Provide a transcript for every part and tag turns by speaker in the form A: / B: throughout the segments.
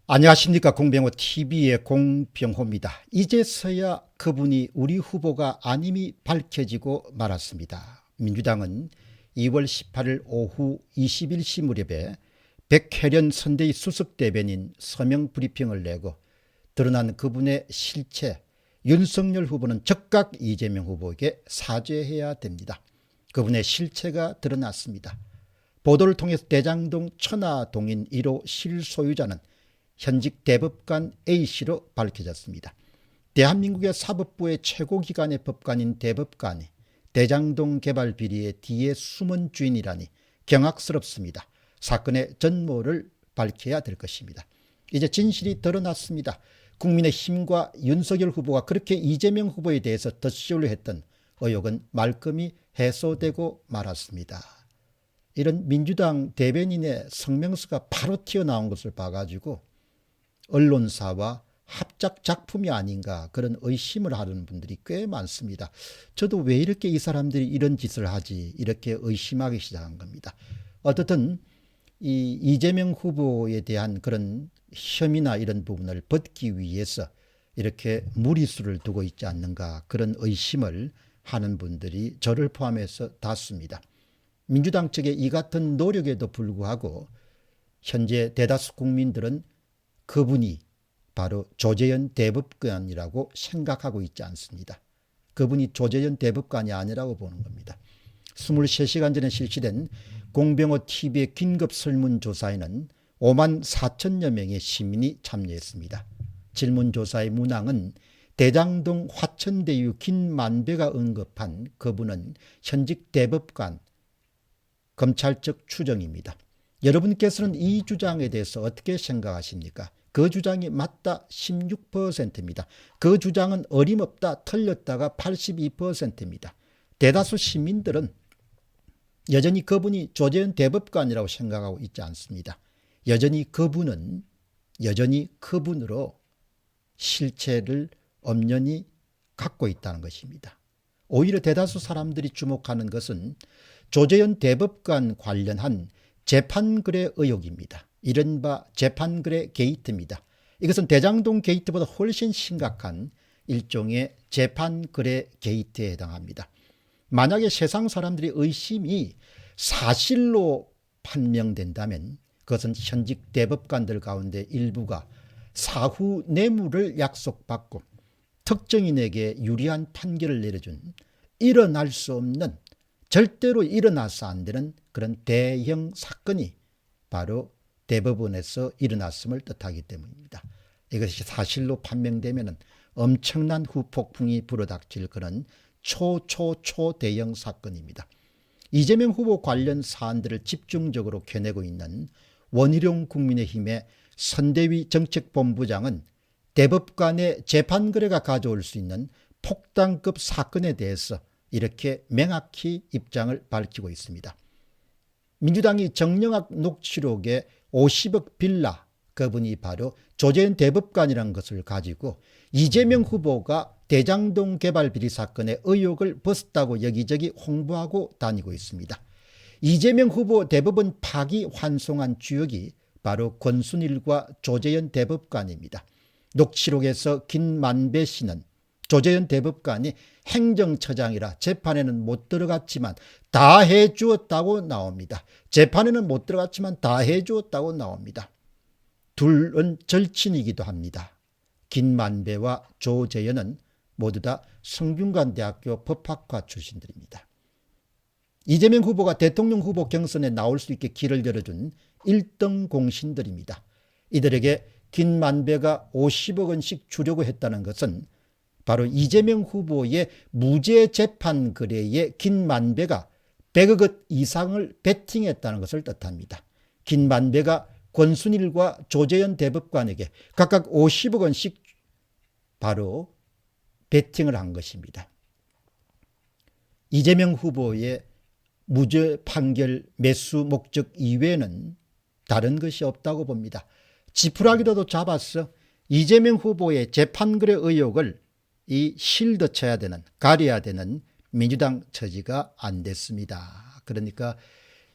A: 안녕하십니까. 공병호 TV의 공병호입니다. 이제서야 그분이 우리 후보가 아님이 밝혀지고 말았습니다. 민주당은 2월 18일 오후 21시 무렵에 백혜련 선대위 수석대변인 서명 브리핑을 내고 드러난 그분의 실체, 윤석열 후보는 즉각 이재명 후보에게 사죄해야 됩니다. 그분의 실체가 드러났습니다. 보도를 통해서 대장동 천화동인 1호 실소유자는 현직 대법관 A씨로 밝혀졌습니다. 대한민국의 사법부의 최고기관의 법관인 대법관이 대장동 개발 비리의 뒤에 숨은 주인이라니 경악스럽습니다. 사건의 전모를 밝혀야 될 것입니다. 이제 진실이 드러났습니다. 국민의힘과 윤석열 후보가 그렇게 이재명 후보에 대해서 덧씌우려 했던 의혹은 말끔히 해소되고 말았습니다. 이런 민주당 대변인의 성명서가 바로 튀어나온 것을 봐가지고 언론사와 합작 작품이 아닌가 그런 의심을 하는 분들이 꽤 많습니다. 저도 왜 이렇게 이 사람들이 이런 짓을 하지 이렇게 의심하기 시작한 겁니다. 어떻든 이재명 후보에 대한 그런 혐의나 이런 부분을 벗기 위해서 이렇게 무리수를 두고 있지 않는가 그런 의심을 하는 분들이 저를 포함해서 다수입니다. 민주당 측의 이 같은 노력에도 불구하고 현재 대다수 국민들은 그분이 바로 조재현 대법관이라고 생각하고 있지 않습니다. 그분이 조재현 대법관이 아니라고 보는 겁니다. 23시간 전에 실시된 공병호 TV의 긴급 설문조사에는 5만 4천여 명의 시민이 참여했습니다. 질문조사의 문항은 대장동 화천대유 김만배가 언급한 그분은 현직 대법관, 검찰 측 추정입니다. 여러분께서는 이 주장에 대해서 어떻게 생각하십니까? 그 주장이 맞다 16%입니다. 그 주장은 어림없다 틀렸다가 82%입니다. 대다수 시민들은 여전히 그분이 조재현 대법관이라고 생각하고 있지 않습니다. 여전히 그분은 그분으로 실체를 엄연히 갖고 있다는 것입니다. 오히려 대다수 사람들이 주목하는 것은 조재현 대법관 관련한 재판거래 의혹입니다. 이른바 재판거래 게이트입니다. 이것은 대장동 게이트보다 훨씬 심각한 일종의 재판거래 게이트에 해당합니다. 만약에 세상 사람들의 의심이 사실로 판명된다면 그것은 현직 대법관들 가운데 일부가 사후 뇌물을 약속받고 특정인에게 유리한 판결을 내려준 일어날 수 없는 절대로 일어나서 안 되는 그런 대형 사건이 바로 대법원에서 일어났음을 뜻하기 때문입니다. 이것이 사실로 판명되면 엄청난 후폭풍이 불어닥칠 그런 초대형 사건입니다. 이재명 후보 관련 사안들을 집중적으로 겨내고 있는 원희룡 국민의힘의 선대위 정책본부장은 대법관의 재판거래가 가져올 수 있는 폭탄급 사건에 대해서 이렇게 명확히 입장을 밝히고 있습니다. 민주당이 정영학 녹취록에 50억 빌라 그분이 바로 조재현 대법관이라는 것을 가지고 이재명 후보가 대장동 개발 비리 사건의 의혹을 벗었다고 여기저기 홍보하고 다니고 있습니다. 이재명 후보 대법원 파기환송한 주역이 바로 권순일과 조재현 대법관입니다. 녹취록에서 김만배 씨는 조재현 대법관이 행정처장이라 재판에는 못 들어갔지만 다 해주었다고 나옵니다. 재판에는 못 들어갔지만 다 해주었다고 나옵니다. 둘은 절친이기도 합니다. 김만배와 조재현은 모두 다 성균관대학교 법학과 출신들입니다. 이재명 후보가 대통령 후보 경선에 나올 수 있게 길을 열어준 1등 공신들입니다. 이들에게 김만배가 50억 원씩 주려고 했다는 것은 바로 이재명 후보의 무죄 재판 거래에 김만배가 100억 원 이상을 베팅했다는 것을 뜻합니다. 김만배가 권순일과 조재현 대법관에게 각각 50억 원씩 바로 베팅을 한 것입니다. 이재명 후보의 무죄 판결 매수 목적 이외에는 다른 것이 없다고 봅니다. 지푸라기라도 잡아서 이재명 후보의 재판거래 의혹을 실드 쳐야 되는, 가려야 되는 민주당 처지가 안 됐습니다. 그러니까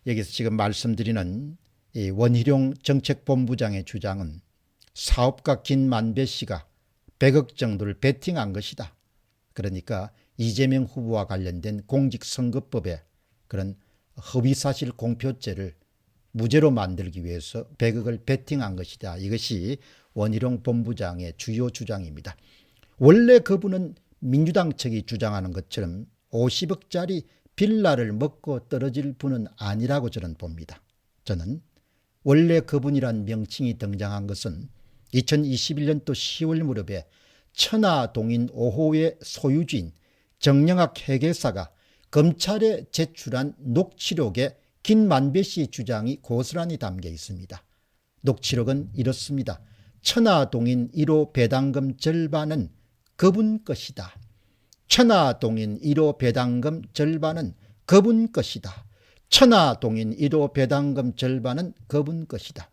A: 여기서 지금 말씀드리는 이 원희룡 정책본부장의 주장은 사업가 김만배 씨가 100억 정도를 베팅한 것이다. 그러니까 이재명 후보와 관련된 공직선거법에 그런 허위사실 공표죄를 무죄로 만들기 위해서 100억을 베팅한 것이다. 이것이 원희룡 본부장의 주요 주장입니다. 원래 그분은 민주당 측이 주장하는 것처럼 50억짜리 빌라를 먹고 떨어질 분은 아니라고 저는 봅니다. 저는 원래 그분이란 명칭이 등장한 것은 2021년도 10월 무렵에 천하동인 5호의 소유주인 정영학 회계사가 검찰에 제출한 녹취록에 김만배 씨 주장이 고스란히 담겨 있습니다. 녹취록은 이렇습니다. 천하동인 1호 배당금 절반은 그분 것이다. 천하동인 1호 배당금 절반은 그분 것이다. 천하동인 1호 배당금 절반은 그분 것이다.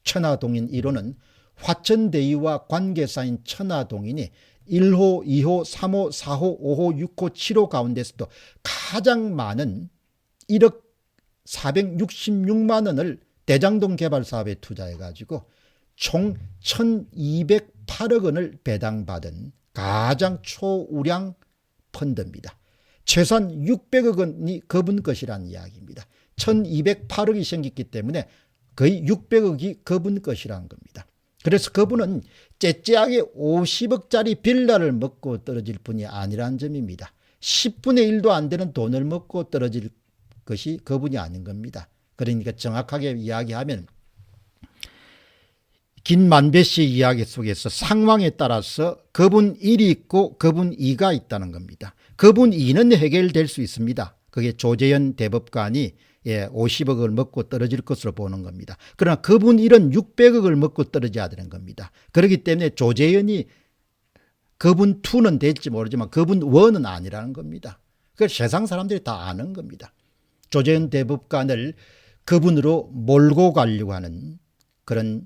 A: 천하동인 1호는 화천대유와 관계사인 천하동인이 1호, 2호, 3호, 4호, 5호, 6호, 7호 가운데서도 가장 많은 1억 466만 원을 대장동 개발 사업에 투자해가지고 총 1208억 원을 배당받은 가장 초우량 펀드입니다. 최소한 600억 원이 그분 것이라는 이야기입니다. 1208억이 생겼기 때문에 거의 600억이 그분 것이라는 겁니다. 그래서 그분은 째째하게 50억짜리 빌라를 먹고 떨어질 분이 아니라는 점입니다. 10분의 1도 안 되는 돈을 먹고 떨어질 것이 그분이 아닌 겁니다. 그러니까 정확하게 이야기하면 김만배 씨 이야기 속에서 상황에 따라서 그분 1이 있고 그분 2가 있다는 겁니다. 그분 2는 해결될 수 있습니다. 그게 조재현 대법관이 50억을 먹고 떨어질 것으로 보는 겁니다. 그러나 그분 1은 600억을 먹고 떨어져야 되는 겁니다. 그렇기 때문에 조재현이 그분 2는 될지 모르지만 그분 1은 아니라는 겁니다. 그걸 세상 사람들이 다 아는 겁니다. 조재현 대법관을 그분으로 몰고 가려고 하는 그런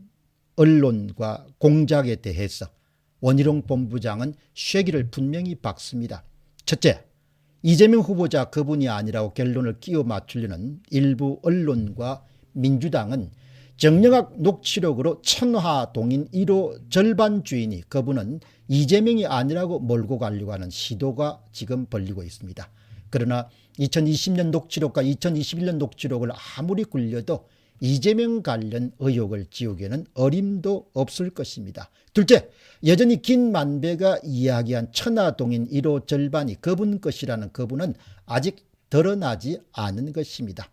A: 언론과 공작에 대해서 원희룡 본부장은 쐐기를 분명히 박습니다. 첫째, 이재명 후보자 그분이 아니라고 결론을 끼워 맞추려는 일부 언론과 민주당은 정영학 녹취록으로 천하동인 1호 절반 주인이 그분은 이재명이 아니라고 몰고 가려고 하는 시도가 지금 벌리고 있습니다. 그러나 2020년 녹취록과 2021년 녹취록을 아무리 굴려도 이재명 관련 의혹을 지우기에는 어림도 없을 것입니다. 둘째, 여전히 김만배가 이야기한 천하동인 1호 절반이 그분 것이라는 그분은 아직 드러나지 않은 것입니다.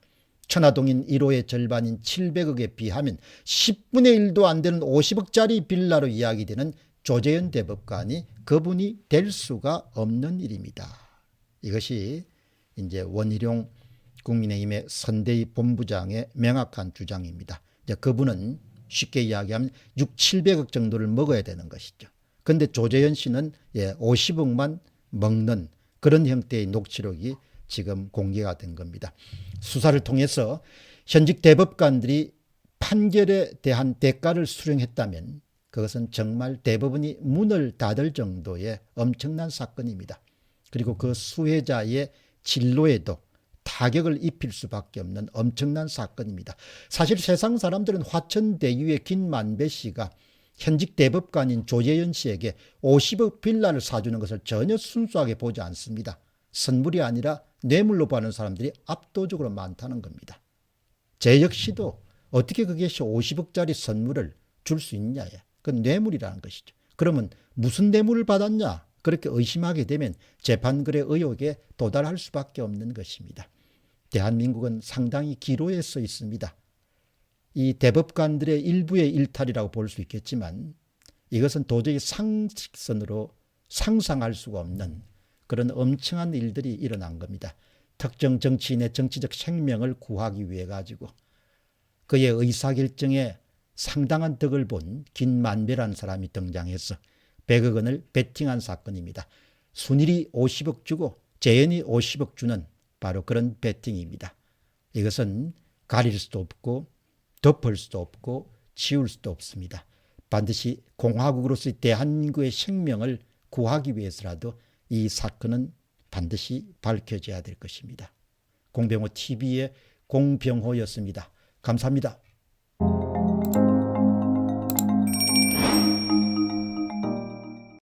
A: 천하동인 1호의 절반인 700억에 비하면 10분의 1도 안 되는 50억짜리 빌라로 이야기되는 조재현 대법관이 그분이 될 수가 없는 일입니다. 이것이 이제 원희룡 국민의힘의 선대위 본부장의 명확한 주장입니다. 이제 그분은 쉽게 이야기하면 6, 700억 정도를 먹어야 되는 것이죠. 그런데 조재현 씨는 50억만 먹는 그런 형태의 녹취록이 지금 공개가 된 겁니다. 수사를 통해서 현직 대법관들이 판결에 대한 대가를 수령했다면 그것은 정말 대법원이 문을 닫을 정도의 엄청난 사건입니다. 그리고 그 수혜자의 진로에도 타격을 입힐 수밖에 없는 엄청난 사건입니다. 사실 세상 사람들은 화천대유의 김만배 씨가 현직 대법관인 조재현 씨에게 50억 빌라를 사주는 것을 전혀 순수하게 보지 않습니다. 선물이 아니라 뇌물로 보는 사람들이 압도적으로 많다는 겁니다. 제 역시도 어떻게 그것이 50억짜리 선물을 줄 수 있냐. 그건 뇌물이라는 것이죠. 그러면 무슨 뇌물을 받았냐. 그렇게 의심하게 되면 재판거래 의혹에 도달할 수밖에 없는 것입니다. 대한민국은 상당히 기로에 서 있습니다. 이 대법관들의 일부의 일탈이라고 볼 수 있겠지만 이것은 도저히 상식선으로 상상할 수가 없는 그런 엄청난 일들이 일어난 겁니다. 특정 정치인의 정치적 생명을 구하기 위해 가지고 그의 의사결정에 상당한 덕을 본 김만배라는 사람이 등장해서 100억 원을 베팅한 사건입니다. 순일이 50억 주고 재현이 50억 주는 바로 그런 베팅입니다. 이것은 가릴 수도 없고 덮을 수도 없고 지울 수도 없습니다. 반드시 공화국으로서의 대한민국의 생명을 구하기 위해서라도 이 사건은 반드시 밝혀져야 될 것입니다. 공병호 TV의 공병호였습니다. 감사합니다.